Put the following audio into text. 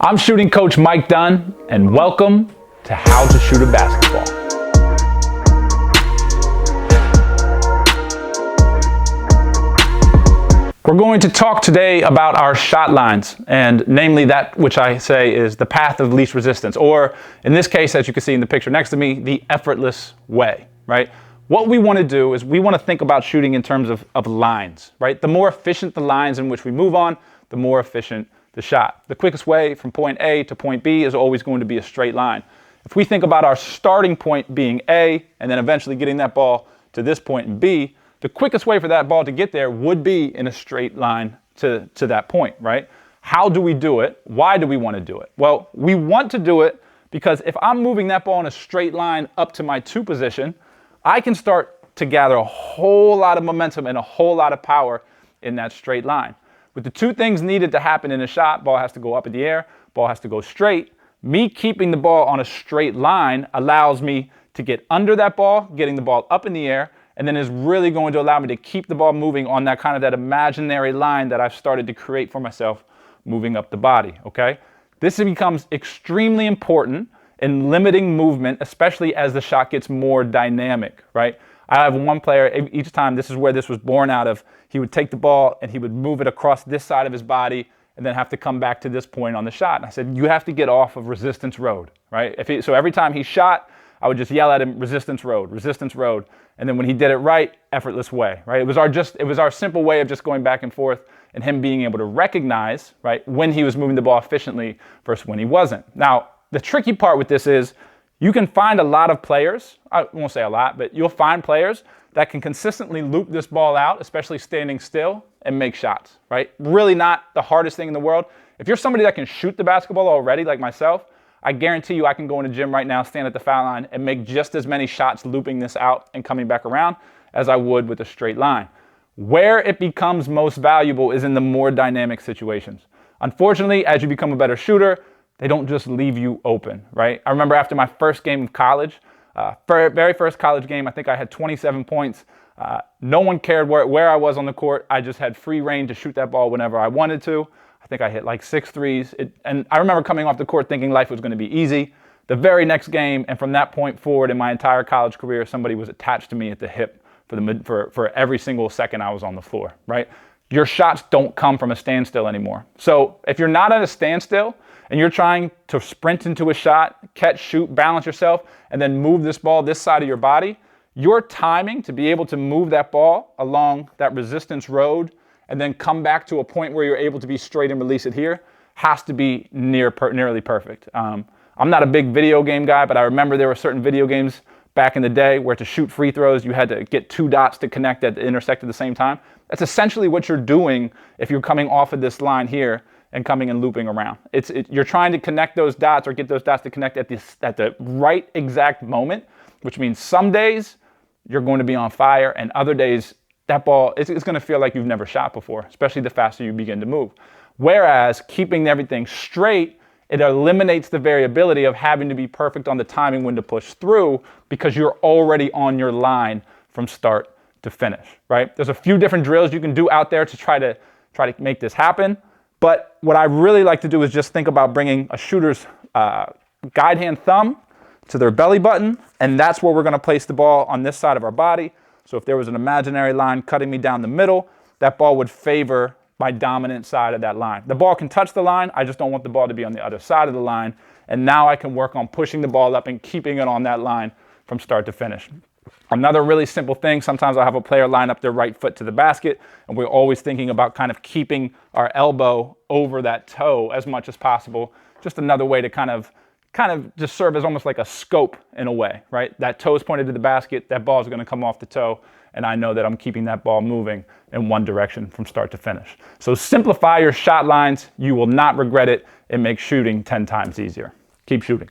I'm shooting coach Mike Dunn, and welcome to How to Shoot a Basketball. We're going to talk today about our shot lines, and namely that which I say is the path of least resistance, or in this case, as you can see in the picture next to me, the effortless way, right? What we want to do is we want to think about shooting in terms of lines, right? The more efficient the lines in which we move on, the more efficient the shot. The quickest way from point A to point B is always going to be a straight line. If we think about our starting point being A and then eventually getting that ball to this point in B, the quickest way for that ball to get there would be in a straight line to that point, right? How do we do it? Why do we want to do it? Well, we want to do it because if I'm moving that ball in a straight line up to my two position, I can start to gather a whole lot of momentum and a whole lot of power in that straight line. With the two things needed to happen in a shot, ball has to go up in the air, ball has to go straight. Me keeping the ball on a straight line allows me to get under that ball, getting the ball up in the air, and then is really going to allow me to keep the ball moving on that kind of that imaginary line that I've started to create for myself moving up the body, okay? This becomes extremely important in limiting movement, especially as the shot gets more dynamic, right? I have one player, each time, this is where this was born out of, he would take the ball and he would move it across this side of his body and then have to come back to this point on the shot. And I said, you have to get off of resistance road, right? So every time he shot, I would just yell at him, resistance road, resistance road. And then when he did it right, effortless way, right? It was our simple way of just going back and forth and him being able to recognize, right, when he was moving the ball efficiently versus when he wasn't. Now, the tricky part with this is you can find a lot of players, I won't say a lot, but you'll find players that can consistently loop this ball out, especially standing still, and make shots, right? Really not the hardest thing in the world. If you're somebody that can shoot the basketball already, like myself, I guarantee you I can go in the gym right now, stand at the foul line, and make just as many shots looping this out and coming back around as I would with a straight line. Where it becomes most valuable is in the more dynamic situations. Unfortunately, as you become a better shooter, they don't just leave you open, right? I remember after my first game of college, very first college game, I think I had 27 points. No one cared where I was on the court. I just had free reign to shoot that ball whenever I wanted to. I think I hit like 6 threes. And I remember coming off the court thinking life was going to be easy. The very next game, and from that point forward in my entire college career, somebody was attached to me at the hip for every single second I was on the floor, right? Your shots don't come from a standstill anymore. So if you're not at a standstill and you're trying to sprint into a shot, catch, shoot, balance yourself, and then move this ball this side of your body, your timing to be able to move that ball along that resistance road and then come back to a point where you're able to be straight and release it here has to be nearly perfect. I'm not a big video game guy, but I remember there were certain video games back in the day where to shoot free throws, you had to get 2 dots to connect that intersect at the same time. That's essentially what you're doing if you're coming off of this line here and coming and looping around. You're trying to connect those dots or get those dots to connect at the right exact moment, which means some days you're going to be on fire and other days that ball is going to feel like you've never shot before, especially the faster you begin to move. Whereas keeping everything straight, it eliminates the variability of having to be perfect on the timing when to push through because you're already on your line from start to finish, right? There's a few different drills you can do out there to try to make this happen. But what I really like to do is just think about bringing a shooter's guide hand thumb to their belly button, and that's where we're going to place the ball on this side of our body. So if there was an imaginary line cutting me down the middle, that ball would favor my dominant side of that line. The ball can touch the line, I just don't want the ball to be on the other side of the line, and now I can work on pushing the ball up and keeping it on that line from start to finish. Another really simple thing, sometimes I'll have a player line up their right foot to the basket, and we're always thinking about kind of keeping our elbow over that toe as much as possible. Just another way to kind of just serve as almost like a scope in a way, right? That toe is pointed to the basket, that ball is going to come off the toe, and I know that I'm keeping that ball moving in one direction from start to finish. So simplify your shot lines. You will not regret it. It makes shooting 10 times easier. Keep shooting.